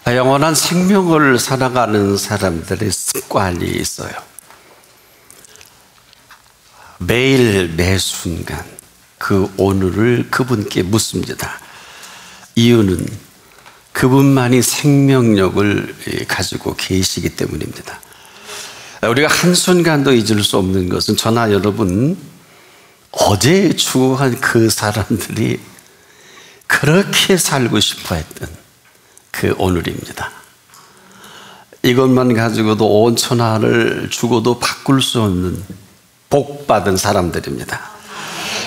영원한 생명을 살아가는 사람들의 습관이 있어요. 매일 매 순간 그 오늘을 그분께 묻습니다. 이유는 그분만이 생명력을 가지고 계시기 때문입니다. 우리가 한순간도 잊을 수 없는 것은 저나 여러분, 어제 추구한 그 사람들이 그렇게 살고 싶어 했던 그 오늘입니다. 이것만 가지고도 온 천하를 주고도 바꿀 수 없는 복받은 사람들입니다.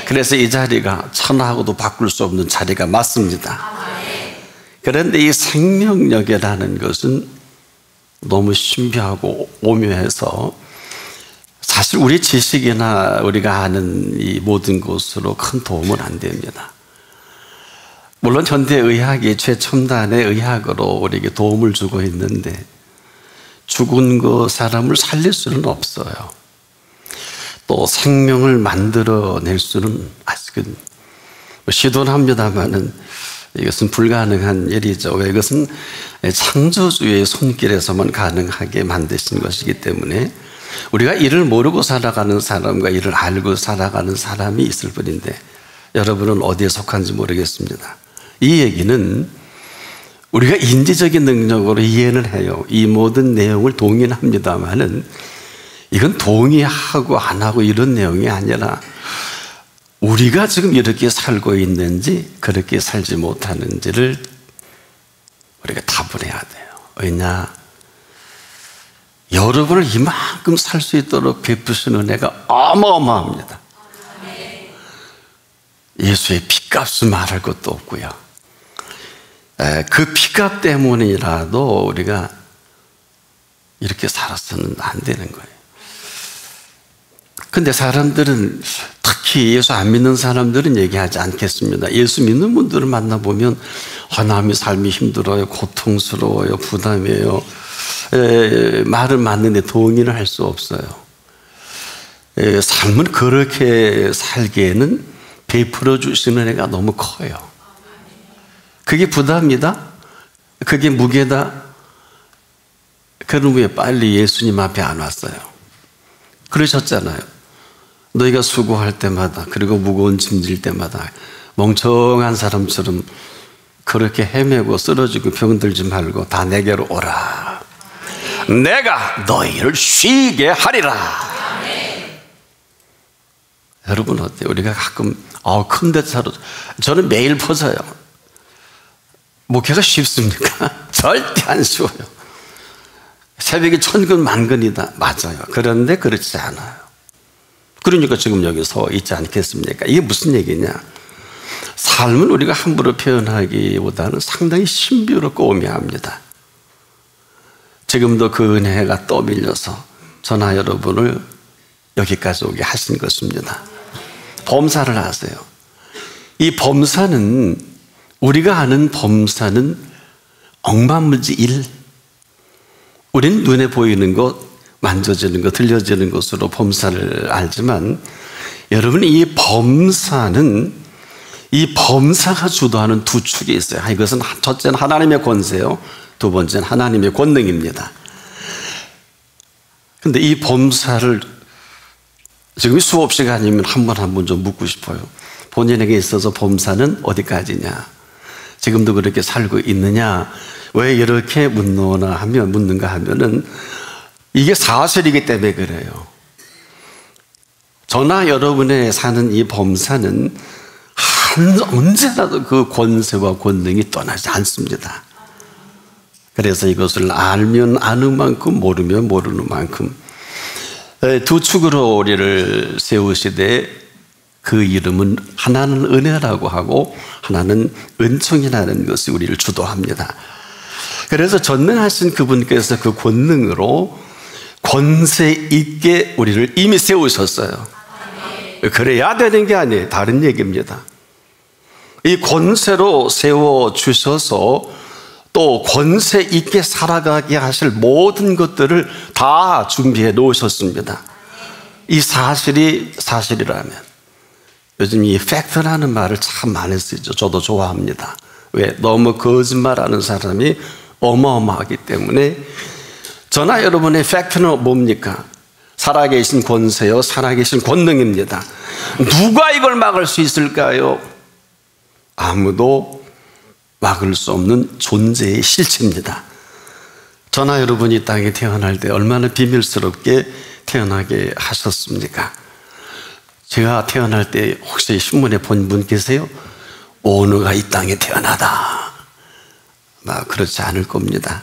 그래서 이 자리가 천하하고도 바꿀 수 없는 자리가 맞습니다. 그런데 이 생명력이라는 것은 너무 신비하고 오묘해서 사실 우리 지식이나 우리가 아는 이 모든 것으로 큰 도움은 안 됩니다. 물론 현대의학이 최첨단의 의학으로 우리에게 도움을 주고 있는데 죽은 그 사람을 살릴 수는 없어요. 또 생명을 만들어낼 수는 아직은 시도는 합니다만은 이것은 불가능한 일이죠. 왜? 이것은 창조주의 손길에서만 가능하게 만드신 것이기 때문에 우리가 이를 모르고 살아가는 사람과 이를 알고 살아가는 사람이 있을 뿐인데 여러분은 어디에 속한지 모르겠습니다. 이 얘기는 우리가 인지적인 능력으로 이해는 해요. 이 모든 내용을 동의는 합니다만은 이건 동의하고 안 하고 이런 내용이 아니라 우리가 지금 이렇게 살고 있는지 그렇게 살지 못하는지를 우리가 답을 해야 돼요. 왜냐? 여러분을 이만큼 살 수 있도록 베푸신 은혜가 어마어마합니다. 예수의 피값은 말할 것도 없고요. 그 피값 때문이라도 우리가 이렇게 살아서는 안 되는 거예요. 근데 사람들은, 특히 예수 안 믿는 사람들은 얘기하지 않겠습니다. 예수 믿는 분들을 만나보면 남의 삶이 힘들어요, 고통스러워요, 부담이에요. 말은 맞는데 동의를 할 수 없어요. 삶은 그렇게 살기에는 베풀어 주시는 애가 너무 커요. 그게 부담이다? 그게 무게다? 그럼 왜 빨리 예수님 앞에 안 왔어요? 그러셨잖아요. 너희가 수고할 때마다, 그리고 무거운 짐질 때마다 멍청한 사람처럼 그렇게 헤매고 쓰러지고 병들지 말고 다 내게로 오라. 내가 너희를 쉬게 하리라. 여러분 어때요? 우리가 가끔 큰 데차로, 저는 매일 퍼져요. 목회가 쉽습니까? 절대 안 쉬워요. 새벽에 천근 만근이다. 맞아요. 그런데 그렇지 않아요. 그러니까 지금 여기 서 있지 않겠습니까? 이게 무슨 얘기냐? 삶은 우리가 함부로 표현하기보다는 상당히 신비롭고 오묘합니다. 지금도 그 은혜가 떠밀려서 저나 여러분을 여기까지 오게 하신 것입니다. 범사를 아세요? 이 범사는, 우리가 아는 범사는 억만무지 일. 우리는 눈에 보이는 것, 만져지는 것, 들려지는 것으로 범사를 알지만 여러분, 이 범사는, 이 범사가 주도하는 두 축이 있어요. 이것은 첫째는 하나님의 권세요, 두 번째는 하나님의 권능입니다. 그런데 이 범사를 지금 수업 시간이면 한 번 한 번 좀 묻고 싶어요. 본인에게 있어서 범사는 어디까지냐? 지금도 그렇게 살고 있느냐? 왜 이렇게 묻는가 하면은 이게 사실이기 때문에 그래요. 저나 여러분의 사는 이 범사는 언제라도 그 권세와 권능이 떠나지 않습니다. 그래서 이것을 알면 아는 만큼, 모르면 모르는 만큼 두 축으로 우리를 세우시되 그 이름은 하나는 은혜라고 하고 하나는 은총이라는 것이 우리를 주도합니다. 그래서 전능하신 그분께서 그 권능으로 권세 있게 우리를 이미 세우셨어요. 그래야 되는 게 아니에요. 다른 얘기입니다. 이 권세로 세워주셔서 또 권세 있게 살아가게 하실 모든 것들을 다 준비해 놓으셨습니다. 이 사실이 사실이라면, 요즘 이 팩트라는 말을 참 많이 쓰죠. 저도 좋아합니다. 왜? 너무 거짓말하는 사람이 어마어마하기 때문에 저나 여러분의 팩트는 뭡니까? 살아계신 권세요, 살아계신 권능입니다. 누가 이걸 막을 수 있을까요? 아무도 막을 수 없는 존재의 실체입니다. 저나 여러분이 땅에 태어날 때 얼마나 비밀스럽게 태어나게 하셨습니까? 제가 태어날 때 혹시 신문에 본 분 계세요? 오누가 이 땅에 태어나다. 그렇지 않을 겁니다.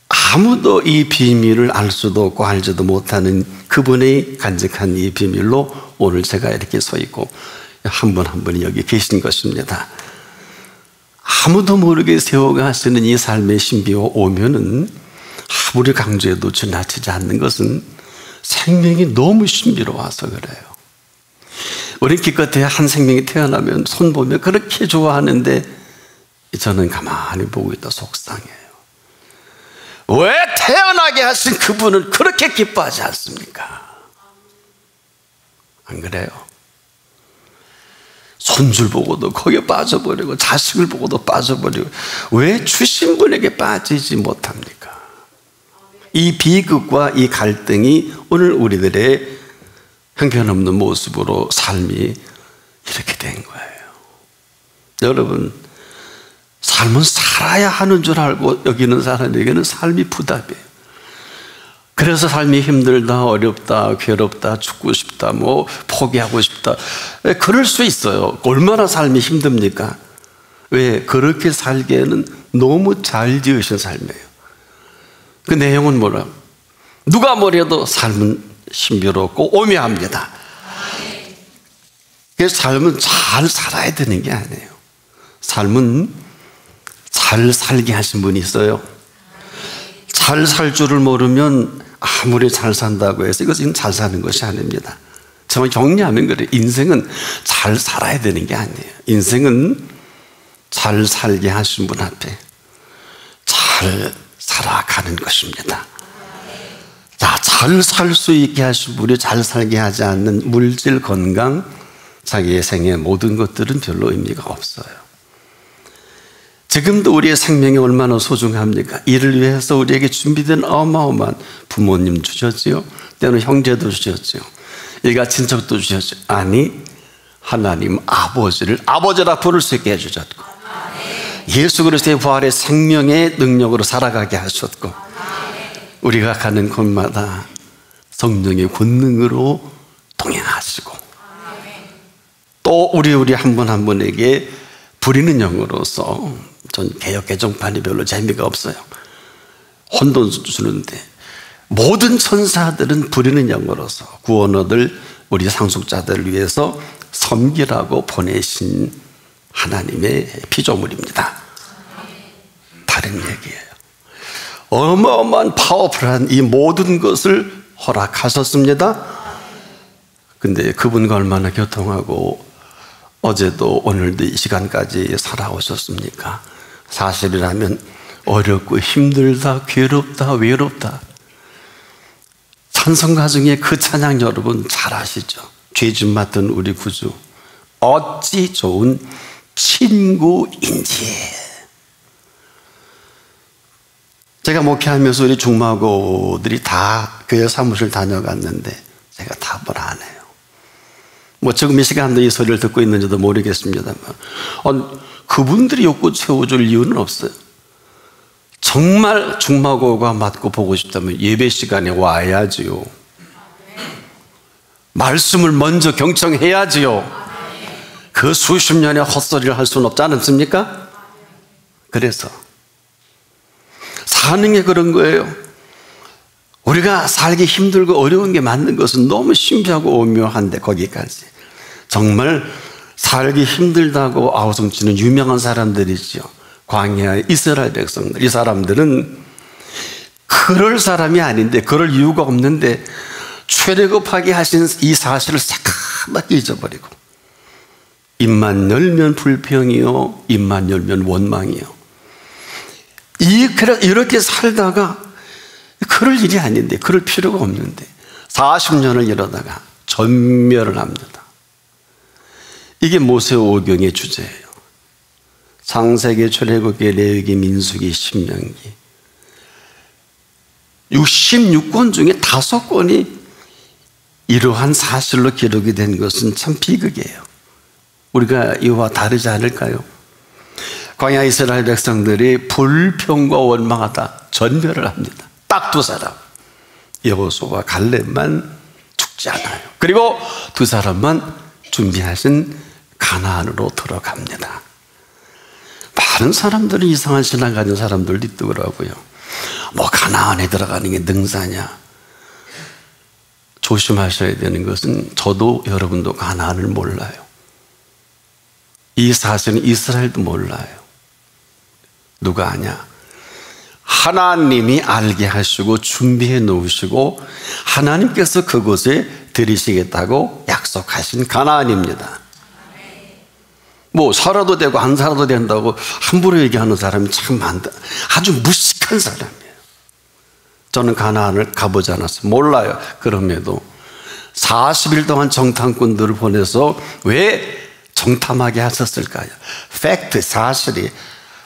아무도 이 비밀을 알 수도 없고 알지도 못하는 그분의 간직한 이 비밀로 오늘 제가 이렇게 서 있고 한 분 한 분이 여기 계신 것입니다. 아무도 모르게 세워가시는 이 삶의 신비가 오면은 아무리 강조해도 지나치지 않는 것은 생명이 너무 신비로워서 그래요. 우리 기껏해 한 생명이 태어나면 손 보면 그렇게 좋아하는데 저는 가만히 보고 있다 속상해요. 왜 태어나게 하신 그분은 그렇게 기뻐하지 않습니까? 안 그래요? 손줄 보고도 거기에 빠져버리고 자식을 보고도 빠져버리고 왜 주신 분에게 빠지지 못합니까? 이 비극과 이 갈등이 오늘 우리들의 형편없는 모습으로 삶이 이렇게 된 거예요. 여러분, 삶은 살아야 하는 줄 알고 여기는 사람에게는 삶이 부담이에요. 그래서 삶이 힘들다, 어렵다, 괴롭다, 죽고 싶다, 포기하고 싶다. 그럴 수 있어요. 얼마나 삶이 힘듭니까? 왜? 그렇게 살기에는 너무 잘 지으신 삶이에요. 그 내용은 뭐라고? 누가 뭐래도 삶은 신비롭고 오묘합니다. 그래서 삶은 잘 살아야 되는 게 아니에요. 삶은 잘 살게 하신 분이 있어요. 잘 살 줄을 모르면 아무리 잘 산다고 해서 이것은 잘 사는 것이 아닙니다. 정말 정리하면 그래요. 인생은 잘 살아야 되는 게 아니에요. 인생은 잘 살게 하신 분 앞에 잘 살아가는 것입니다. 자, 잘 살 수 있게 하신 분이 잘 살게 하지 않는 물질, 건강, 자기의 생애 모든 것들은 별로 의미가 없어요. 지금도 우리의 생명이 얼마나 소중합니까? 이를 위해서 우리에게 준비된 어마어마한 부모님 주셨지요. 때로는 형제도 주셨지요. 일가 친척도 주셨죠. 아니, 하나님 아버지를 아버지라 부를 수 있게 해주셨고, 예수 그리스도의 부활의 생명의 능력으로 살아가게 하셨고, 우리가 가는 곳마다 성령의 권능으로 동행하시고, 또 우리 한 분 한 분에게 부리는 영으로서, 전 개혁 개정판이 별로 재미가 없어요. 혼돈 주는데 모든 천사들은 부리는 영으로서 구원 얻을 우리 상속자들을 위해서 섬기라고 보내신 하나님의 피조물입니다. 다른 얘기예요. 어마어마한 파워풀한 이 모든 것을 허락하셨습니다. 근데 그분과 얼마나 교통하고 어제도 오늘도 이 시간까지 살아오셨습니까? 사실이라면 어렵고 힘들다, 괴롭다, 외롭다. 찬송가 중에 그 찬양 여러분 잘 아시죠? 죄짐 맡은 우리 구주 어찌 좋은 친구인지. 제가 목회하면서 우리 중마고들이 다 교회 사무실 다녀갔는데 제가 답을 안 해요. 지금 이 시간도 이 소리를 듣고 있는지도 모르겠습니다만 그분들이 욕구 채워줄 이유는 없어요. 정말 중마고가 맞고 보고 싶다면 예배 시간에 와야지요. 말씀을 먼저 경청해야지요. 그 수십 년의 헛소리를 할 수는 없지 않습니까? 그래서 사는 게 그런 거예요. 우리가 살기 힘들고 어려운 게 맞는 것은 너무 신비하고 오묘한데 거기까지 정말 살기 힘들다고 아우성치는 유명한 사람들이죠. 광야의 이스라엘 백성들. 이 사람들은 그럴 사람이 아닌데, 그럴 이유가 없는데 최대급하게 하신 이 사실을 새까맣게 잊어버리고 입만 열면 불평이요, 입만 열면 원망이요. 이렇게 살다가 그럴 일이 아닌데, 그럴 필요가 없는데 40년을 이러다가 전멸을 합니다. 이게 모세오경의 주제예요. 창세기, 출애굽기, 레위기, 민수기, 신명기 66권 중에 5권이 이러한 사실로 기록이 된 것은 참 비극이에요. 우리가 이와 다르지 않을까요? 광야 이스라엘 백성들이 불평과 원망하다 전멸을 합니다. 딱 2사람, 여호수아와 갈렙만 죽지 않아요. 그리고 2사람만 준비하신 가나안으로 들어갑니다. 많은 사람들은 이상한 신앙 가진 사람들도 있더라고요. 뭐 가나안에 들어가는 게 능사냐? 조심하셔야 되는 것은 저도 여러분도 가나안을 몰라요. 이 사실은 이스라엘도 몰라요. 누가 아냐? 하나님이 알게 하시고 준비해 놓으시고 하나님께서 그곳에 들이시겠다고 약속하신 가나안입니다. 뭐 살아도 되고 안 살아도 된다고 함부로 얘기하는 사람이 참 많다. 아주 무식한 사람이에요. 저는 가나안을 가보지 않아서 몰라요. 그럼에도 40일 동안 정탐꾼들을 보내서 왜 정탐하게 하셨을까요? 팩트, 사실이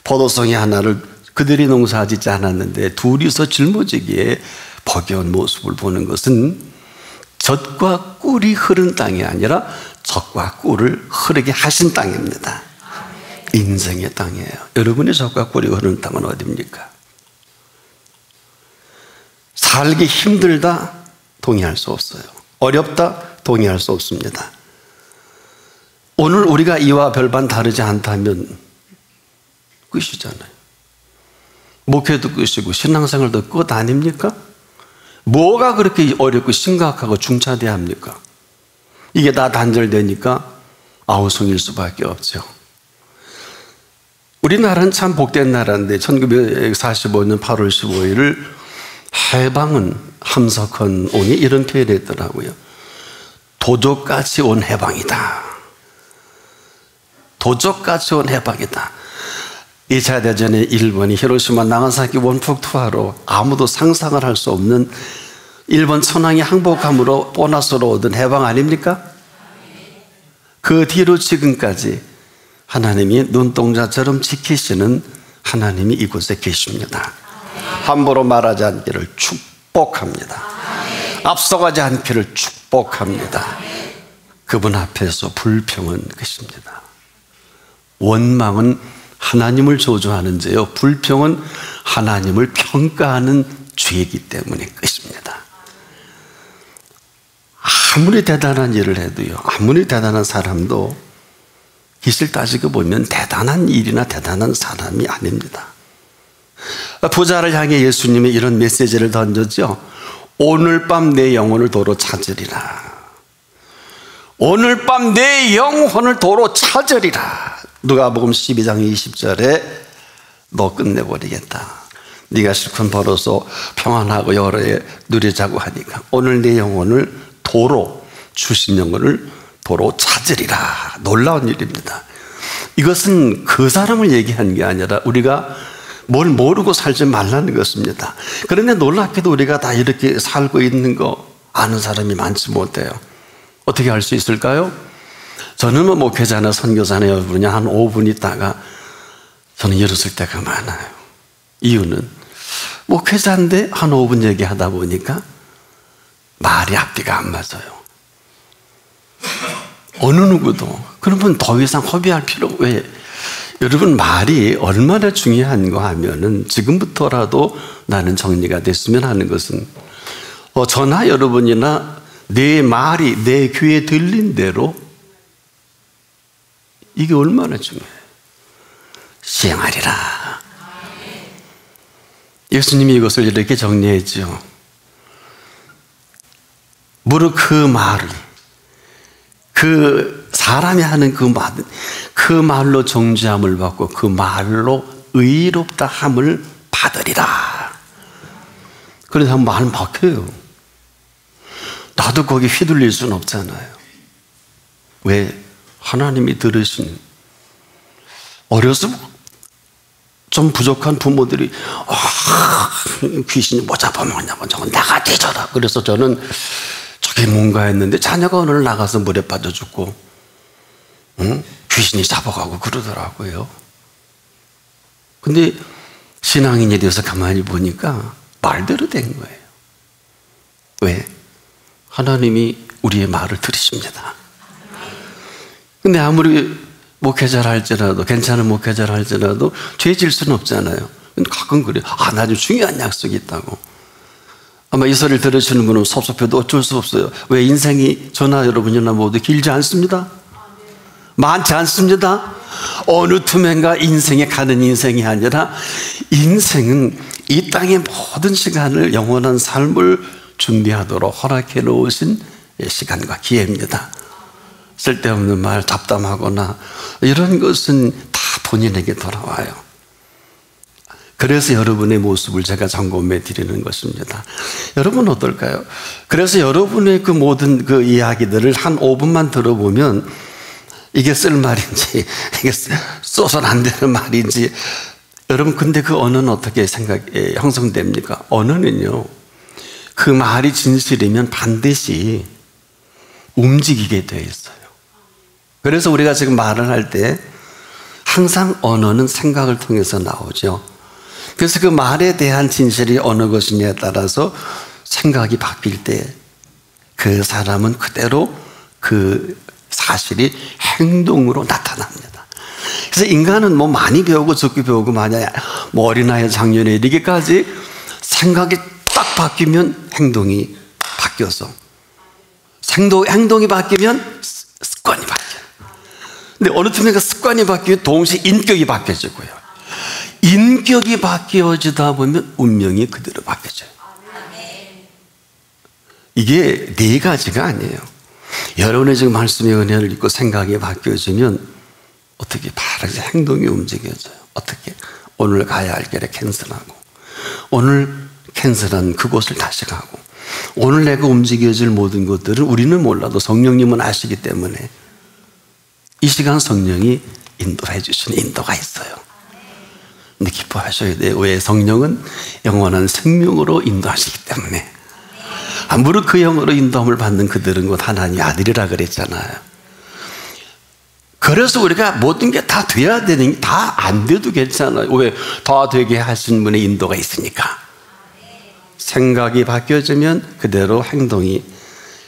포도송이 하나를 그들이 농사짓지 않았는데 둘이서 짊어지기에 버겨운 모습을 보는 것은 젖과 꿀이 흐른 땅이 아니라 젖과 꿀을 흐르게 하신 땅입니다. 인생의 땅이에요. 여러분의 젖과 꿀이 흐르는 땅은 어디입니까? 살기 힘들다? 동의할 수 없어요. 어렵다? 동의할 수 없습니다. 오늘 우리가 이와 별반 다르지 않다면 끝이잖아요. 목회도 끝이고 신앙생활도 끝 아닙니까? 뭐가 그렇게 어렵고 심각하고 중차대해야 합니까? 이게 다 단절되니까 아우성일 수밖에 없죠. 우리나라는 참 복된 나라인데 1945년 8월 15일을 해방은 함석헌 온이 이런 표현을 했더라고요. 도적같이 온 해방이다. 도적같이 온 해방이다. 2차 대전에 일본이 히로시마 나가사키 원폭 투하로 아무도 상상을 할 수 없는 일본 천황이 항복함으로 보너스로 얻은 해방 아닙니까? 그 뒤로 지금까지 하나님이 눈동자처럼 지키시는 하나님이 이곳에 계십니다. 함부로 말하지 않기를 축복합니다. 앞서가지 않기를 축복합니다. 그분 앞에서 불평은 끝입니다. 원망은 하나님을 저주하는 죄요, 불평은 하나님을 평가하는 죄이기 때문에 끝입니다. 아무리 대단한 일을 해도요, 아무리 대단한 사람도 기실 따지고 보면 대단한 일이나 대단한 사람이 아닙니다. 부자를 향해 예수님이 이런 메시지를 던졌죠. 오늘 밤 내 영혼을 도로 찾으리라. 오늘 밤 내 영혼을 도로 찾으리라. 누가복음 12장 20절에 너 끝내버리겠다. 네가 실컷 벌어서 평안하고 여러 해 누리자고 하니까 오늘 내 영혼을 도로, 주신 영혼을 도로 찾으리라. 놀라운 일입니다. 이것은 그 사람을 얘기한 게 아니라 우리가 뭘 모르고 살지 말라는 것입니다. 그런데 놀랍게도 우리가 다 이렇게 살고 있는 거 아는 사람이 많지 못해요. 어떻게 알 수 있을까요? 저는 뭐 목회자나 선교사나 여러분이 한 5분 있다가 저는 일었을 때가 많아요. 이유는 목회자인데 한 5분 얘기하다 보니까 말이 앞뒤가 안 맞아요. 어느 누구도. 그러면 더 이상 허비할 필요. 왜? 여러분, 말이 얼마나 중요한가 하면은 지금부터라도 나는 정리가 됐으면 하는 것은 저나 여러분이나 내 말이 내 귀에 들린 대로 이게 얼마나 중요해요. 시행하리라. 예수님이 이것을 이렇게 정리했죠. 무릇 그 말을, 그 사람이 하는 그 말로 정죄함을 받고 그 말로 의롭다 함을 받으리라. 그래서 말 막혀요. 나도 거기 휘둘릴 수는 없잖아요. 왜? 하나님이 들으신, 어려서 좀 부족한 부모들이 귀신이 뭐 잡아먹냐고 저건 나가 뒤져라. 그래서 저는 저게 뭔가 했는데 자녀가 오늘 나가서 물에 빠져 죽고 귀신이 잡아가고 그러더라고요. 근데 신앙인이 돼서 가만히 보니까 말대로 된 거예요. 왜? 하나님이 우리의 말을 들으십니다. 근데 아무리 목회자를 할지라도, 괜찮은 목회자를 할지라도 죄 질 수는 없잖아요. 근데 가끔 그래요. 나 좀 중요한 약속이 있다고. 아마 이 소리를 들으시는 분은 섭섭해도 어쩔 수 없어요. 왜? 인생이 저나 여러분이나 모두 길지 않습니다. 많지 않습니다. 어느 틈엔가 인생에 가는 인생이 아니라 인생은 이 땅의 모든 시간을 영원한 삶을 준비하도록 허락해 놓으신 시간과 기회입니다. 쓸데없는 말, 잡담하거나 이런 것은 다 본인에게 돌아와요. 그래서 여러분의 모습을 제가 점검해 드리는 것입니다. 여러분 어떨까요? 그래서 여러분의 그 모든 그 이야기들을 한 5분만 들어보면 이게 쓸 말인지, 이게 써서는 안 되는 말인지, 여러분 근데 그 언어는 어떻게 형성됩니까? 언어는요, 그 말이 진실이면 반드시 움직이게 되어 있어요. 그래서 우리가 지금 말을 할 때 항상 언어는 생각을 통해서 나오죠. 그래서 그 말에 대한 진실이 어느 것이냐에 따라서 생각이 바뀔 때 그 사람은 그대로 그 사실이 행동으로 나타납니다. 그래서 인간은 뭐 많이 배우고 적게 배우고 만약 뭐 어린아이 작년에 이르기까지 생각이 딱 바뀌면 행동이 바뀌어서 행동이 바뀌면 습관이 바뀌어요. 근데 어느 틈에 그 습관이 바뀌면 동시에 인격이 바뀌어지고요. 인격이 바뀌어지다 보면 운명이 그대로 바뀌어져요. 이게 네 가지가 아니에요. 여러분의 지금 말씀의 은혜를 읽고 생각이 바뀌어지면 어떻게 바로 행동이 움직여져요. 어떻게? 오늘 가야 할 길에 캔슬하고, 오늘 캔슬한 그곳을 다시 가고, 오늘 내가 움직여질 모든 것들을 우리는 몰라도 성령님은 아시기 때문에 이 시간 성령이 인도해 주시는 인도가 있어요. 근데 기뻐하셔야 돼요. 왜? 성령은 영원한 생명으로 인도하시기 때문에. 무릇 그 영으로 인도함을 받는 그들은 곧 하나님의 아들이라 그랬잖아요. 그래서 우리가 모든 게 다 돼야 되는 게 다 안 돼도 괜찮아요. 왜? 다 되게 하신 분의 인도가 있으니까. 생각이 바뀌어지면 그대로 행동이.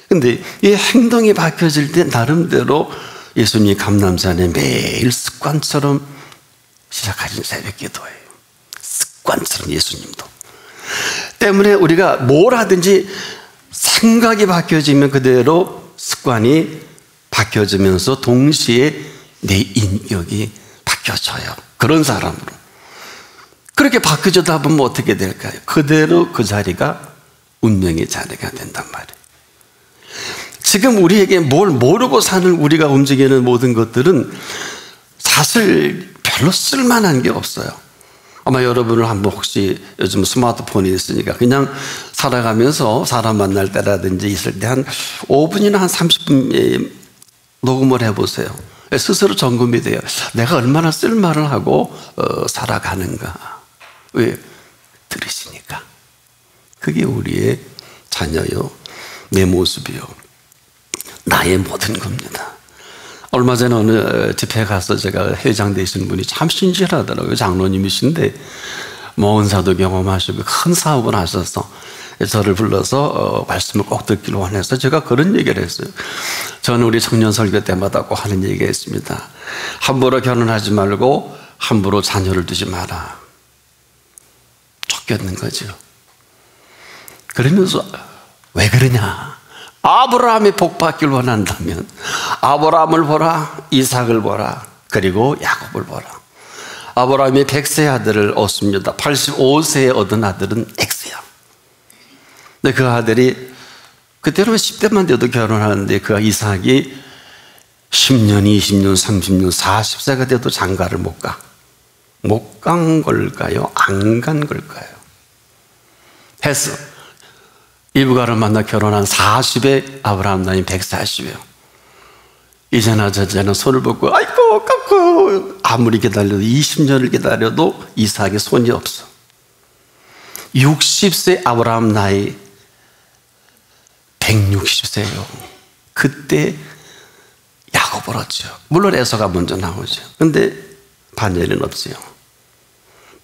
근데 이 행동이 바뀌어질 때 나름대로 예수님이 감람산에 매일 습관처럼 시작하신 새벽 기도예요. 습관처럼 예수님도. 때문에 우리가 뭘 하든지 생각이 바뀌어지면 그대로 습관이 바뀌어지면서 동시에 내 인격이 바뀌어져요. 그런 사람으로. 그렇게 바뀌어지다 보면 어떻게 될까요? 그대로 그 자리가 운명의 자리가 된단 말이에요. 지금 우리에게 뭘 모르고 사는 우리가 움직이는 모든 것들은 사실 별로 쓸만한 게 없어요. 아마 여러분을 한번 혹시 요즘 스마트폰이 있으니까 그냥 살아가면서 사람 만날 때라든지 있을 때 한 5분이나 한 30분 녹음을 해보세요. 스스로 점검이 돼요. 내가 얼마나 쓸말을 하고 살아가는가. 왜? 들으시니까. 그게 우리의 자녀요, 내 모습이요, 나의 모든 겁니다. 얼마 전에 어느 집회 가서 제가 회장 되신 분이 참 신실하더라고요. 장로님이신데 모은사도 경험하시고 큰 사업을 하셔서 저를 불러서 말씀을 꼭 듣기로 원해서 제가 그런 얘기를 했어요. 저는 우리 청년 설교 때마다 꼭 하는 얘기가 있습니다. 함부로 결혼하지 말고 함부로 자녀를 두지 마라. 쫓겼는 거죠. 그러면서 왜 그러냐? 아브라함이 복받기를 원한다면 아브라함을 보라, 이삭을 보라, 그리고 야곱을 보라. 아브라함이 100세 아들을 얻습니다. 85세에 얻은 아들은 엑스야. 근데 그 아들이 그때는 10대만 돼도 결혼하는데 그 이삭이 10년, 20년, 30년, 40세가 돼도 장가를 못 가. 못 간 걸까요? 안 간 걸까요? 했어. 이브가를 만나 결혼한 40에 아브라함 나이 140이에요. 이제나 저제나 손을 뻗고 아이고 깎고 아무리 기다려도 20년을 기다려도 이삭의 손이 없어. 60세 아브라함 나이 160세예요. 그때 야곱을 얻죠. 물론 에서가 먼저 나오죠. 근데 반열은 없어요.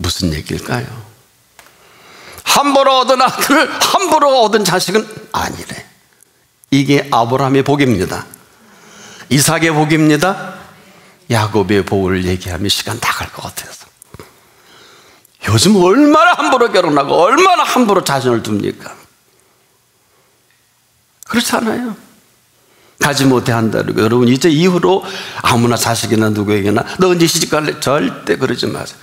무슨 얘기일까요? 함부로 얻은 아들을 함부로 얻은 자식은 아니래. 이게 아브라함의 복입니다. 이삭의 복입니다. 야곱의 복을 얘기하면 시간 다 갈 것 같아서. 요즘 얼마나 함부로 결혼하고 얼마나 함부로 자녀를 둡니까? 그렇지 않아요? 가지 못해 한다고. 여러분 이제 이후로 아무나 자식이나 누구에게나 너 언제 시집갈래? 절대 그러지 마세요.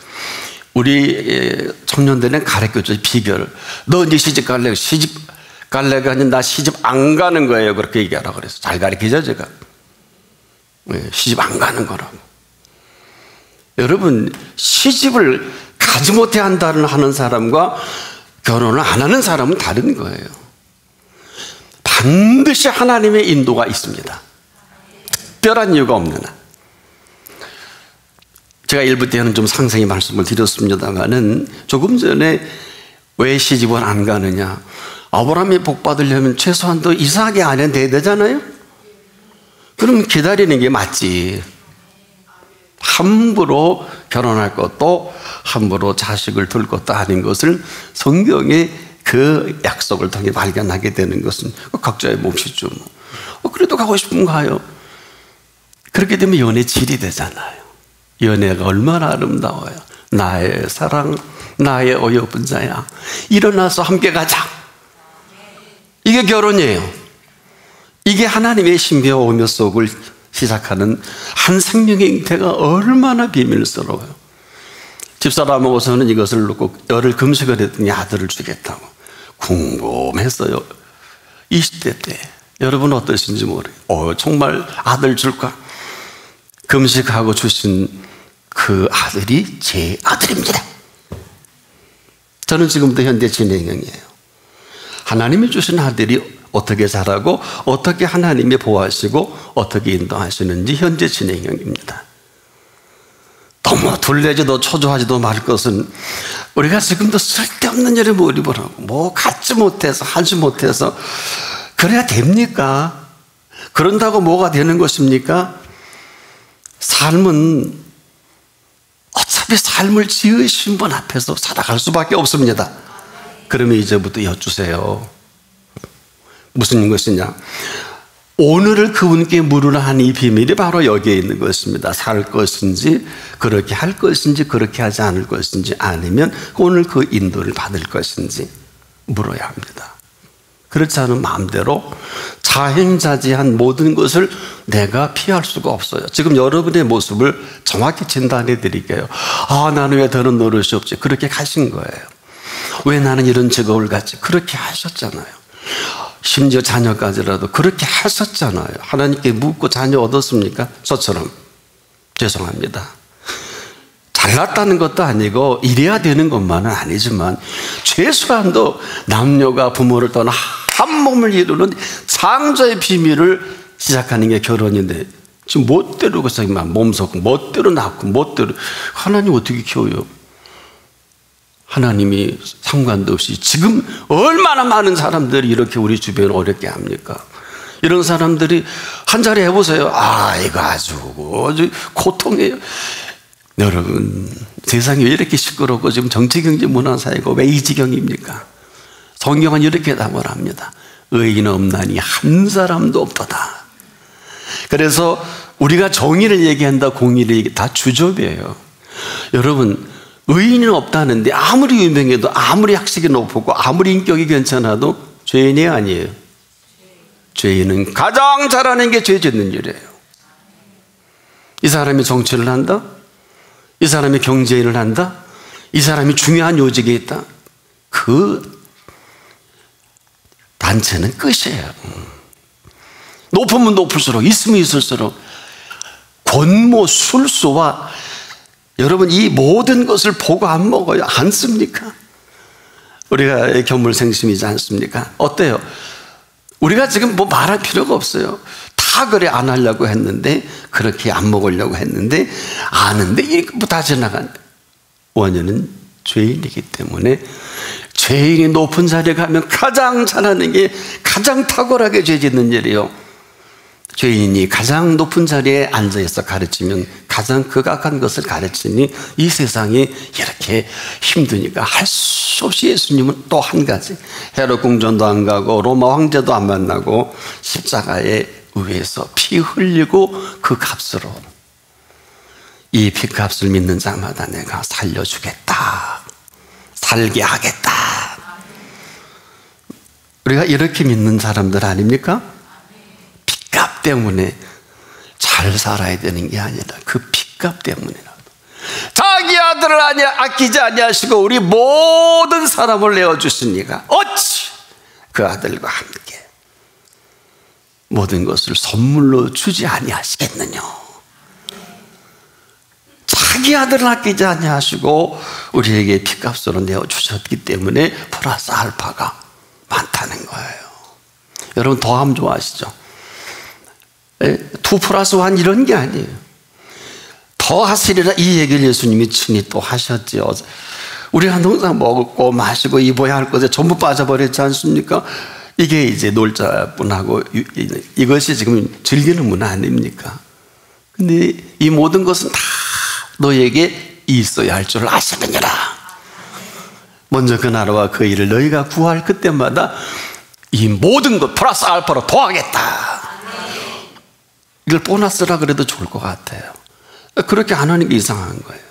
우리 청년들은 가르쳐줘 비결을. 너 언제 시집갈래? 시집갈래가 아니라 나 시집 안 가는 거예요. 그렇게 얘기하라고 그래서 잘 가르치죠 제가. 시집 안 가는 거라고. 여러분 시집을 가지 못해 한다는 하는 사람과 결혼을 안 하는 사람은 다른 거예요. 반드시 하나님의 인도가 있습니다. 특별한 이유가 없는 한. 제가 일부 때는 좀 상세히 말씀을 드렸습니다만은 조금 전에 왜 시집을 안 가느냐. 아브라함이 복 받으려면 최소한도 이삭의 아내는 돼야 되잖아요. 그럼 기다리는 게 맞지. 함부로 결혼할 것도 함부로 자식을 둘 것도 아닌 것을 성경에 그 약속을 통해 발견하게 되는 것은 각자의 몫이죠. 그래도 가고 싶으면 가요. 그렇게 되면 연애 질이 되잖아요. 연애가 얼마나 아름다워요. 나의 사랑, 나의 어여쁜 자야. 일어나서 함께 가자. 이게 결혼이에요. 이게 하나님의 신비와 오묘 속을 시작하는 한 생명의 잉태가 얼마나 비밀스러워요. 집사람하고서는 이것을 놓고 열흘 금식을 했더니 아들을 주겠다고. 궁금했어요. 20대 때. 여러분 어떠신지 모르겠어요. 정말 아들 줄까? 금식하고 주신 그 아들이 제 아들입니다. 저는 지금도 현재 진행형이에요. 하나님이 주신 아들이 어떻게 자라고 어떻게 하나님이 보호하시고 어떻게 인도하시는지 현재 진행형입니다. 너무 둘레지도 초조하지도 말 것은 우리가 지금도 쓸데없는 일에 몰입을 하고 뭐 갖지 못해서 하지 못해서 그래야 됩니까? 그런다고 뭐가 되는 것입니까? 삶은 어차피 삶을 지으신 분 앞에서 살아갈 수밖에 없습니다. 그러면 이제부터 여쭈세요. 무슨 것이냐? 오늘을 그분께 물으라 한 이 비밀이 바로 여기에 있는 것입니다. 살 것인지 그렇게 할 것인지 그렇게 하지 않을 것인지 아니면 오늘 그 인도를 받을 것인지 물어야 합니다. 그렇지 않은 마음대로 자행자지한 모든 것을 내가 피할 수가 없어요. 지금 여러분의 모습을 정확히 진단해 드릴게요. 나는 왜 더는 노릇이 없지? 그렇게 가신 거예요. 왜 나는 이런 직업을 갖지? 그렇게 하셨잖아요. 심지어 자녀까지라도 그렇게 하셨잖아요. 하나님께 묻고 자녀 얻었습니까? 저처럼. 죄송합니다. 잘났다는 것도 아니고 이래야 되는 것만은 아니지만 최소한도 남녀가 부모를 떠나 한 몸을 이루는 창조의 비밀을 시작하는 게 결혼인데 지금 멋대로 그냥 몸속고 멋대로 낳고 멋대로 하나님 어떻게 키워요? 하나님이 상관도 없이 지금 얼마나 많은 사람들이 이렇게 우리 주변을 어렵게 합니까? 이런 사람들이 한 자리 해보세요. 이거 아주 고통이에요. 여러분 세상이 왜 이렇게 시끄럽고 지금 정치, 경제, 문화, 사회가 왜 이 지경입니까? 성경은 이렇게 답을 합니다. 의인 없나니 한 사람도 없도다. 그래서 우리가 정의를 얘기한다, 공의를 얘기 다 주접이에요. 여러분 의인은 없다는데 아무리 유명해도 아무리 학식이 높고 아무리 인격이 괜찮아도 죄인이 아니에요. 죄인은 가장 잘하는 게 죄 짓는 일이에요. 이 사람이 정치를 한다? 이 사람이 경제인을 한다? 이 사람이 중요한 요직에 있다? 그 단체는 끝이에요. 높으면 높을수록 있으면 있을수록 권모 술수와 여러분 이 모든 것을 보고 안 먹어요? 안 씁니까? 우리가 견물생심이지 않습니까? 어때요? 우리가 지금 뭐 말할 필요가 없어요. 다 그래 안 하려고 했는데 그렇게 안 먹으려고 했는데 아는데 이거 다 지나간 원인은 죄인이기 때문에 죄인이 높은 자리에 가면 가장 잘하는 게 가장 탁월하게 죄 짓는 일이요. 죄인이 가장 높은 자리에 앉아있어 가르치면 가장 극악한 것을 가르치니 이 세상이 이렇게 힘드니까 할 수 없이 예수님은 또 한 가지, 헤롯 궁전도 안 가고 로마 황제도 안 만나고 십자가에 의해서 피 흘리고 그 값으로 이 피값을 믿는 자마다 내가 살려주겠다, 살게 하겠다. 우리가 이렇게 믿는 사람들 아닙니까? 핏값 때문에 잘 살아야 되는 게 아니라 그 핏값 때문이라도 자기 아들을 아끼지 아니하시고 우리 모든 사람을 내어주시니까 어찌 그 아들과 함께 모든 것을 선물로 주지 아니하시겠느냐. 자기 아들을 아끼지 아니하시고 우리에게 핏값으로 내어주셨기 때문에 플러스 알파가 많다는 거예요. 여러분 더함 좋아하시죠? 2 플러스 1 이런 게 아니에요. 더 하시리라 이 얘기를 예수님이 친히 또 하셨죠. 우리가 항상 먹고 마시고 입어야 할 것에 전부 빠져버렸지 않습니까? 이게 이제 놀자뿐하고 이것이 지금 즐기는 문화 아닙니까? 근데 이 모든 것은 다 너에게 있어야 할 줄 아시느니라. 먼저 그 나라와 그 일을 너희가 구할 그때마다 이 모든 것 플러스 알파로 더하겠다. 이걸 보너스라 그래도 좋을 것 같아요. 그렇게 안 하는 게 이상한 거예요.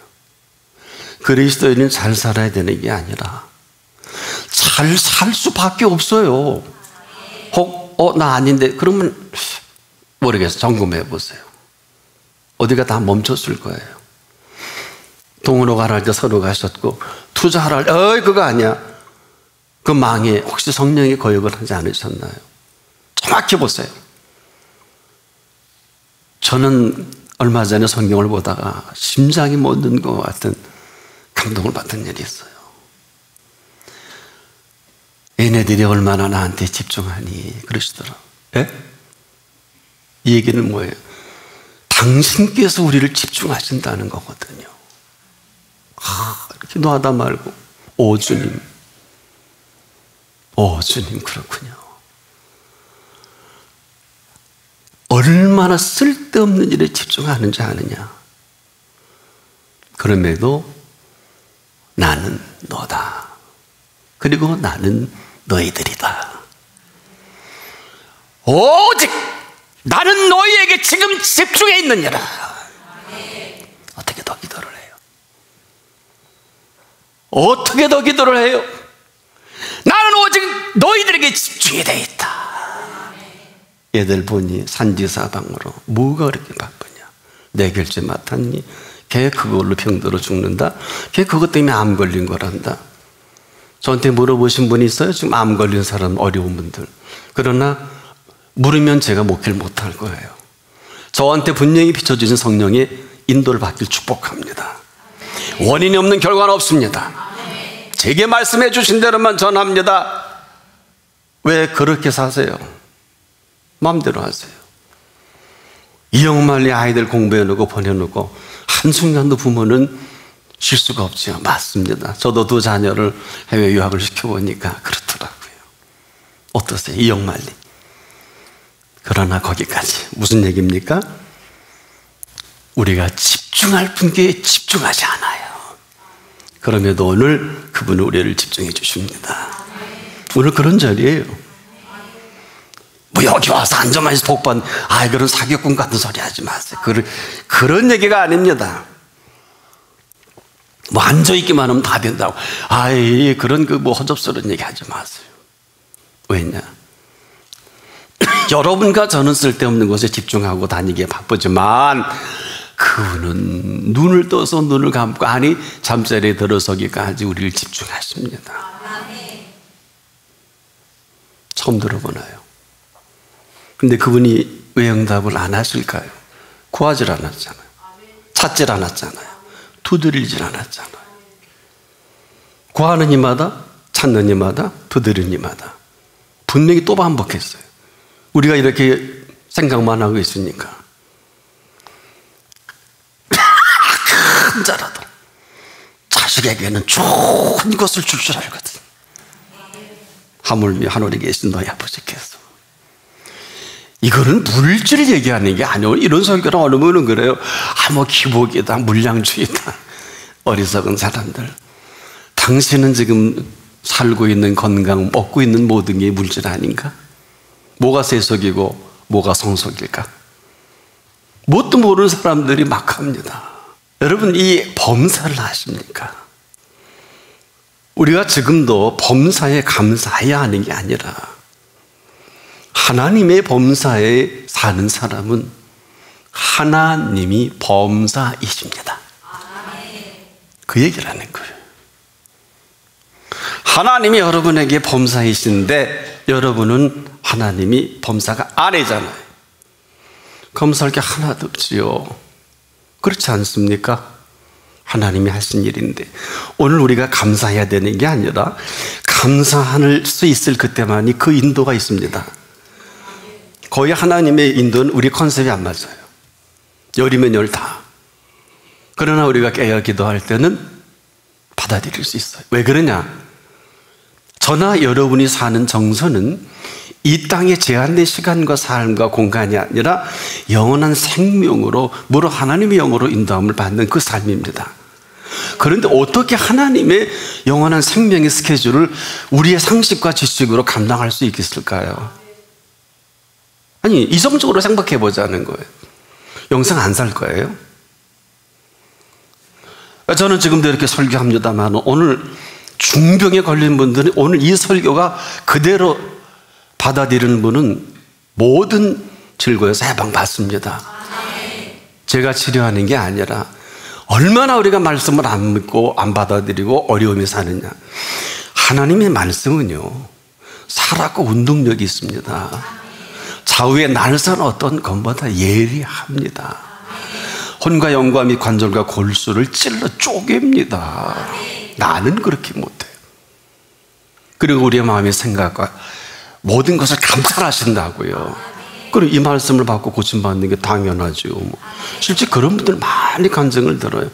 그리스도인은 잘 살아야 되는 게 아니라 잘 살 수밖에 없어요. 혹 나 아닌데 그러면 모르겠어요. 점검해 보세요. 어디가 다 멈췄을 거예요. 동으로 가라 할 때 서로 가셨고 투자하라 할 때 그거 아니야. 그 망에 혹시 성령이 거역을 하지 않으셨나요? 정확히 보세요. 저는 얼마 전에 성경을 보다가 심장이 멎는 것 같은 감동을 받은 일이 있어요. 얘네들이 얼마나 나한테 집중하니 그러시더라. 예? 이 얘기는 뭐예요? 당신께서 우리를 집중하신다는 거거든요. 기도하다 말고 오 주님 그렇군요. 얼마나 쓸데없는 일에 집중하는지 아느냐. 그럼에도 나는 너다. 그리고 나는 너희들이다. 오직 나는 너희에게 지금 집중해 있느니라. 어떻게 더 기도를 해요? 어떻게 더 기도를 해요? 나는 오직 너희들에게 집중이 되어 있다. 얘들 보니 산지사방으로 뭐가 그렇게 바쁘냐. 내 결제 맡았니? 걔 그걸로 병들어 죽는다. 걔 그것 때문에 암 걸린 거란다. 저한테 물어보신 분이 있어요. 지금 암 걸린 사람, 어려운 분들. 그러나 물으면 제가 목회를 못할 거예요. 저한테 분명히 비춰주신 성령의 인도를 받길 축복합니다. 원인이 없는 결과는 없습니다. 제게 말씀해 주신 대로만 전합니다. 왜 그렇게 사세요? 마음대로 하세요. 이영만리 아이들 공부해놓고 보내놓고 한순간도 부모는 쉴 수가 없죠. 맞습니다. 저도 2 자녀를 해외 유학을 시켜보니까 그렇더라고요. 어떠세요? 이영만리. 그러나 거기까지. 무슨 얘기입니까? 우리가 집중할 분께 집중하지 않아요. 그럼에도 오늘 그분은 우리를 집중해 주십니다. 오늘 그런 자리예요. 뭐 여기 와서 앉아만 있어 복받는 그런 사기꾼 같은 소리 하지 마세요. 그런 얘기가 아닙니다. 뭐 앉아있기만 하면 다 된다고. 그런 뭐 허접스러운 얘기 하지 마세요. 왜냐? 여러분과 저는 쓸데없는 것에 집중하고 다니기에 바쁘지만 그분은 눈을 떠서 눈을 감고 잠자리에 들어서기까지 우리를 집중하십니다. 처음 들어보나요? 근데 그분이 왜 응답을 안 하실까요? 구하질 않았잖아요. 찾질 않았잖아요. 두드리질 않았잖아요. 구하는 이마다, 찾는 이마다, 두드리는 이마다 분명히 또 반복했어요. 우리가 이렇게 생각만 하고 있으니까 큰 자라도 자식에게는 좋은 것을 줄 줄 알거든. 하물며 하늘에 계신 너희 아버지께서 이거는 물질을 얘기하는 게 아니에요. 이런 설교를 얻으면 그래요. 뭐 기복이다, 물량주의다. 어리석은 사람들. 당신은 지금 살고 있는 건강, 먹고 있는 모든 게 물질 아닌가? 뭐가 세속이고 뭐가 성속일까? 뭣도 모르는 사람들이 막 합니다. 여러분, 이 범사를 아십니까? 우리가 지금도 범사에 감사해야 하는 게 아니라 하나님의 범사에 사는 사람은 하나님이 범사이십니다. 그 얘기를 하는 거예요. 하나님이 여러분에게 범사이신데 여러분은 하나님이 범사가 아니잖아요. 검사할 게 하나도 없지요. 그렇지 않습니까? 하나님이 하신 일인데 오늘 우리가 감사해야 되는 게 아니라 감사할 수 있을 그때만이 그 인도가 있습니다. 거의 하나님의 인도는 우리 컨셉이 안 맞아요. 열이면 열 다. 그러나 우리가 깨어 기도할 때는 받아들일 수 있어요. 왜 그러냐? 저나 여러분이 사는 정서는 이 땅에 제한된 시간과 삶과 공간이 아니라 영원한 생명으로, 무릇 하나님의 영으로 인도함을 받는 그 삶입니다. 그런데 어떻게 하나님의 영원한 생명의 스케줄을 우리의 상식과 지식으로 감당할 수 있겠을까요? 아니, 이성적으로 생각해 보자는 거예요. 영생 안 살 거예요? 저는 지금도 이렇게 설교합니다만 오늘 중병에 걸린 분들은 오늘 이 설교가 그대로 받아들이는 분은 모든 질고에서 해방받습니다. 제가 치료하는 게 아니라 얼마나 우리가 말씀을 안 믿고 안 받아들이고 어려움이 사느냐. 하나님의 말씀은요, 살았고 운동력이 있습니다. 좌우의 날선 어떤 것보다 예리합니다. 혼과 영과 및 관절과 골수를 찔러 쪼갭니다. 나는 그렇게 못해요. 그리고 우리의 마음의 생각과 모든 것을 감찰하신다고요. 그리고 이 말씀을 받고 고침받는 게 당연하죠. 실제 그런 분들 많이 간증을 들어요.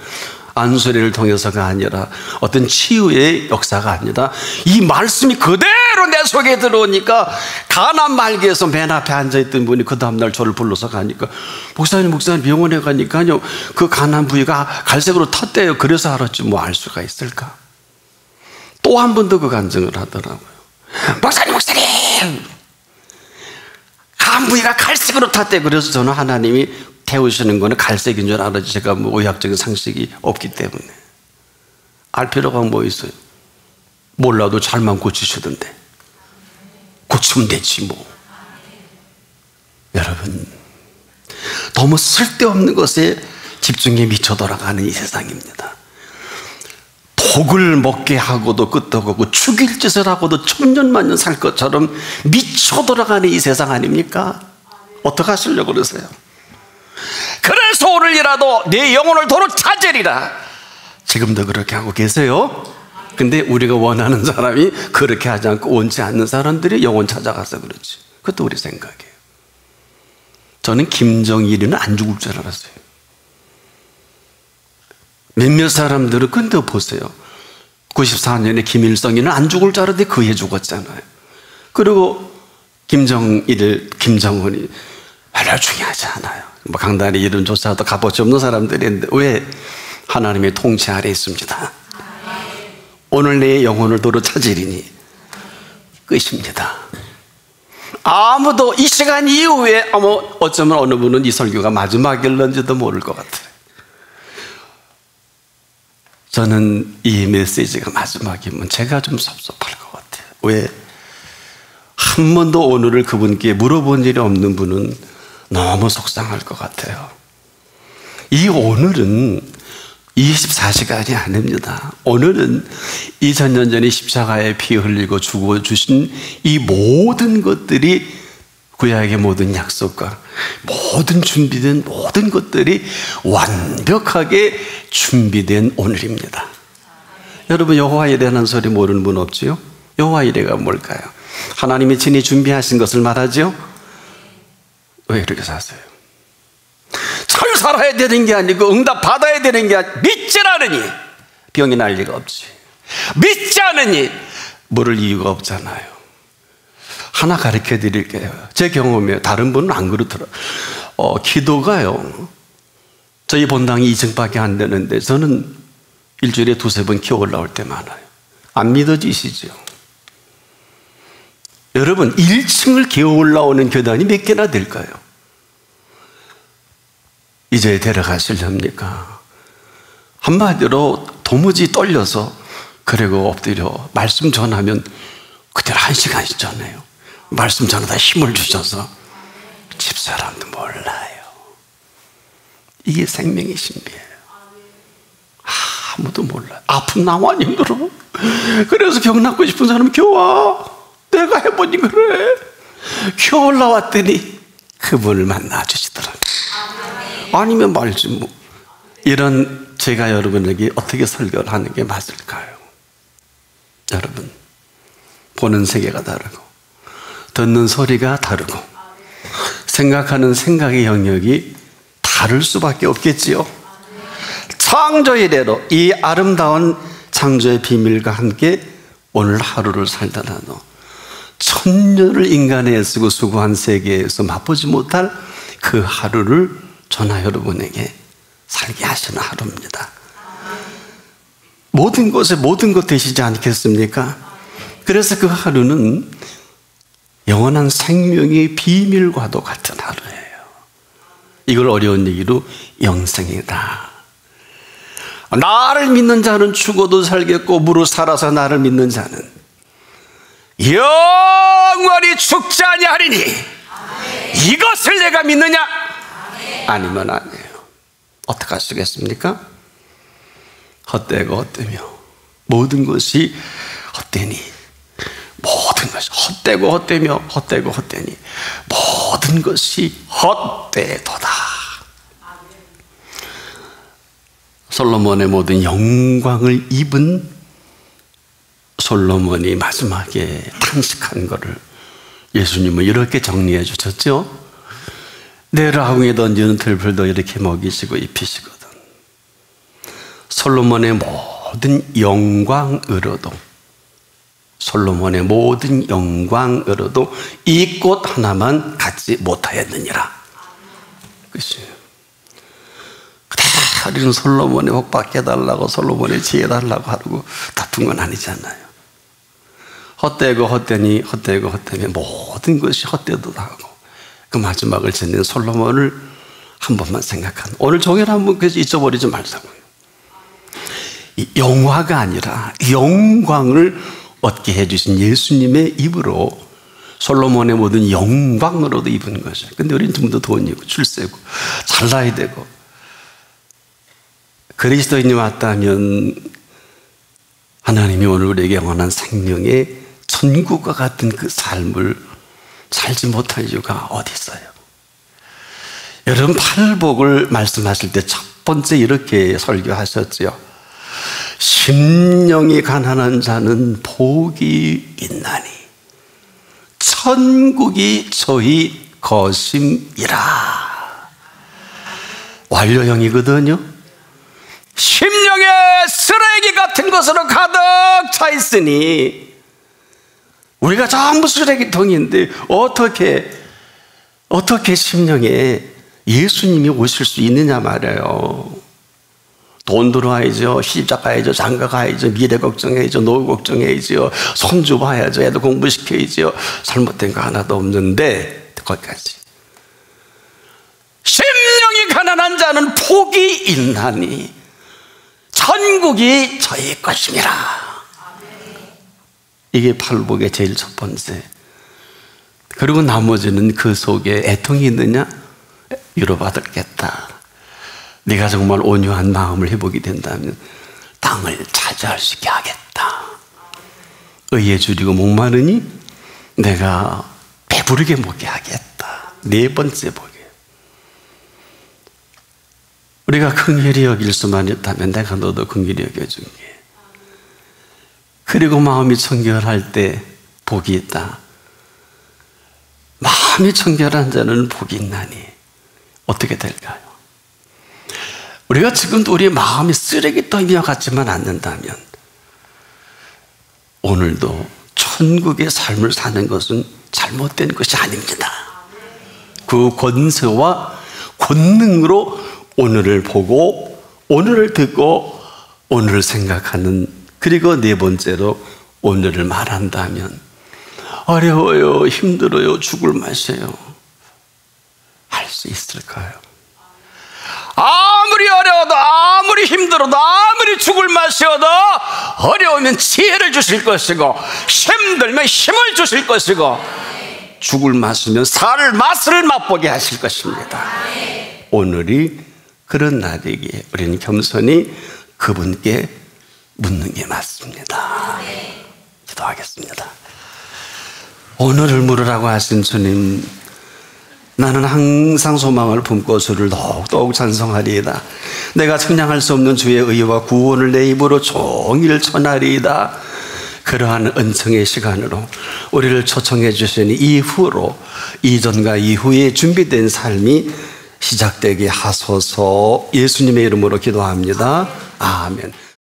안수리를 통해서가 아니라 어떤 치유의 역사가 아니라 이 말씀이 그대로 내 속에 들어오니까 가난 말기에서 맨 앞에 앉아있던 분이 그 다음날 저를 불러서 가니까 목사님 병원에 가니까요 그 가난 부위가 갈색으로 텄대요. 그래서 알았지 뭐 알 수가 있을까? 또 한 번 더 그 간증을 하더라고요. 목사님 간 부위가 갈색으로 탔대. 그래서 저는 하나님이 태우시는 거는 갈색인 줄 알았지 제가 뭐 의학적인 상식이 없기 때문에 알 필요가 뭐 있어요. 몰라도 잘만 고치시던데 고치면 되지 뭐. 여러분, 너무 쓸데없는 것에 집중이 미쳐 돌아가는 이 세상입니다. 독을 먹게 하고도 끄떡하고 죽일 짓을 하고도 천년만년 살 것처럼 미쳐 돌아가는 이 세상 아닙니까? 어떻게 하시려고 그러세요? 그래서 오늘이라도 내 영혼을 도로 찾으리라. 지금도 그렇게 하고 계세요. 근데 우리가 원하는 사람이 그렇게 하지 않고 원치 않는 사람들이 영혼 찾아가서 그렇지. 그것도 우리 생각이에요. 저는 김정일이는 안 죽을 줄 알았어요. 몇몇 사람들은 근데 보세요. 94년에 김일성이는 안 죽을 줄 알았는데 그해 죽었잖아요. 그리고 김정은이 별로 중요하지 않아요. 뭐 강단의 이름조차도 값어치 없는 사람들인데 왜? 하나님의 통치 아래 있습니다. 오늘 내 영혼을 도로 찾으리니 끝입니다. 아무도 이 시간 이후에 어쩌면 어느 분은 이 설교가 마지막일런지도 모를 것 같아요. 저는 이 메시지가 마지막이면 제가 좀 섭섭할 것 같아요. 왜? 한 번도 오늘을 그분께 물어본 일이 없는 분은 너무 속상할 것 같아요. 이 오늘은 24시간이 아닙니다. 오늘은 2000년 전에 십자가에 피 흘리고 죽어주신 이 모든 것들이 구약의 모든 약속과 모든 준비된 모든 것들이 완벽하게 준비된 오늘입니다. 여러분, 여호와 이레라는 소리 모르는 분 없지요? 여호와 이레가 뭘까요? 하나님이 친히 준비하신 것을 말하죠? 왜 이렇게 사세요? 잘 살아야 되는 게 아니고 응답 받아야 되는 게 아니고 믿지 않으니 병이 날 리가 없지. 믿지 않으니 모를 이유가 없잖아요. 하나 가르쳐 드릴게요. 제 경험이에요. 다른 분은 안 그렇더라고요. 기도가요, 저희 본당이 2층밖에 안 되는데 저는 일주일에 2-3번 기어 올라올 때 많아요. 안 믿어지시죠? 여러분, 1층을 기어 올라오는 계단이 몇 개나 될까요? 이제 데려가시렵니까? 한마디로 도무지 떨려서 그리고 엎드려 말씀 전하면 그때는 1시간 있잖아요. 말씀 전하다 힘을 주셔서 집사람도 몰라요. 이게 생명의 신비예요. 아무도 몰라요. 아픈 나만 힘들어. 그래서 격 낫고 싶은 사람은 겨와. 내가 해보니 그래. 겨 올라왔더니 그분을 만나주시더라고요. 아니면 말지 뭐. 이런 제가 여러분에게 어떻게 설교를 하는 게 맞을까요? 여러분, 보는 세계가 다르고 듣는 소리가 다르고 생각하는 생각의 영역이 다를 수밖에 없겠지요. 창조 이래로 이 아름다운 창조의 비밀과 함께 오늘 하루를 살다가도 천년을 인간에 애쓰고 수고한 세계에서 맛보지 못할 그 하루를 저나 여러분에게 살게 하시는 하루입니다. 모든 곳에 모든 것 되시지 않겠습니까? 그래서 그 하루는 영원한 생명의 비밀과도 같은 하루예요. 이걸 어려운 얘기로 영생이다. 나를 믿는 자는 죽어도 살겠고 무릇 살아서 나를 믿는 자는 영원히 죽지 아니하리니 이것을 내가 믿느냐? 아니면 아니에요. 어떻게 하시겠습니까? 헛되고 헛되며 모든 것이 헛되니 모든 것이 헛되고 헛되며 헛되고 헛되니 모든 것이 헛되도다. 솔로몬의 모든 영광을 입은 솔로몬이 마지막에 탄식한 것을 예수님은 이렇게 정리해 주셨죠. 내 라궁에 던지는 들풀도 이렇게 먹이시고 입히시거든. 솔로몬의 모든 영광으로도 솔로몬의 모든 영광으로도 이 꽃 하나만 갖지 못하였느니라. 그치? 우리는 솔로몬의 복 받게 해달라고 솔로몬의 지혜 달라고 하고 다툰 건 아니잖아요. 헛되고 헛되니 헛되고 헛되면 모든 것이 헛되도 하고 그 마지막을 지닌 솔로몬을 한 번만 생각하는, 오늘 종일 한번 그래서 잊어버리지 말자고요. 영화가 아니라 영광을 얻게 해주신 예수님의 입으로 솔로몬의 모든 영광으로도 입은 거죠. 근데 우리는 좀 더 돈이 있고 출세고 잘나야 되고 그리스도인이 왔다면 하나님이 오늘 우리에게 영원한 생명의 천국과 같은 그 삶을 살지 못할 이유가 어디 있어요? 여러분, 팔복을 말씀하실 때 첫 번째 이렇게 설교하셨죠. 심령이 가난한 자는 복이 있나니 천국이 저희 것임이라. 완료형이거든요. 심령의 쓰레기 같은 것으로 가득 차 있으니 우리가 전부 쓰레기통인데 어떻게 심령에 예수님이 오실 수 있느냐 말이에요. 돈 들어와야죠, 시집 가야죠, 장가 가야죠, 미래 걱정해야죠, 노후 걱정해야죠, 손주 봐야죠, 애들 공부시켜야죠. 잘못된 거 하나도 없는데 거기까지. 심령이 가난한 자는 복이 있나니 천국이 저희 것임이라. 이게 팔복의 제일 첫 번째. 그리고 나머지는 그 속에 애통이 있느냐? 위로받겠다. 네가 정말 온유한 마음을 회복이 된다면 땅을 차지할 수 있게 하겠다. 의에 줄이고 목마르니 내가 배부르게 먹게 하겠다. 네 번째 복이에요. 우리가 긍휼히 여길 수만 있다면 내가 너도 긍휼히 여겨줄게. 그리고 마음이 청결할 때 복이 있다. 마음이 청결한 자는 복이 있나니 어떻게 될까요? 우리가 지금도 우리의 마음이 쓰레기통이와 같지만 않는다면 오늘도 천국의 삶을 사는 것은 잘못된 것이 아닙니다. 그 권세와 권능으로 오늘을 보고 오늘을 듣고 오늘을 생각하는, 그리고 네 번째로 오늘을 말한다면 어려워요, 힘들어요, 죽을 맛이에요 할 수 있을까요? 아무리 어려워도, 아무리 힘들어도, 아무리 죽을 맛이어도 어려우면 지혜를 주실 것이고 힘들면 힘을 주실 것이고 죽을 맛이면 살 맛을 맛보게 하실 것입니다. 오늘이 그런 날이기에 우리는 겸손히 그분께 묻는 게 맞습니다. 기도하겠습니다. 오늘을 물으라고 하신 주님, 나는 항상 소망을 품고 주를 더욱 찬송하리이다. 내가 청량할 수 없는 주의 의와 구원을 내 입으로 종일 전하리이다. 그러한 은총의 시간으로 우리를 초청해 주시니 이후로, 이전과 이후에 준비된 삶이 시작되게 하소서. 예수님의 이름으로 기도합니다. 아멘.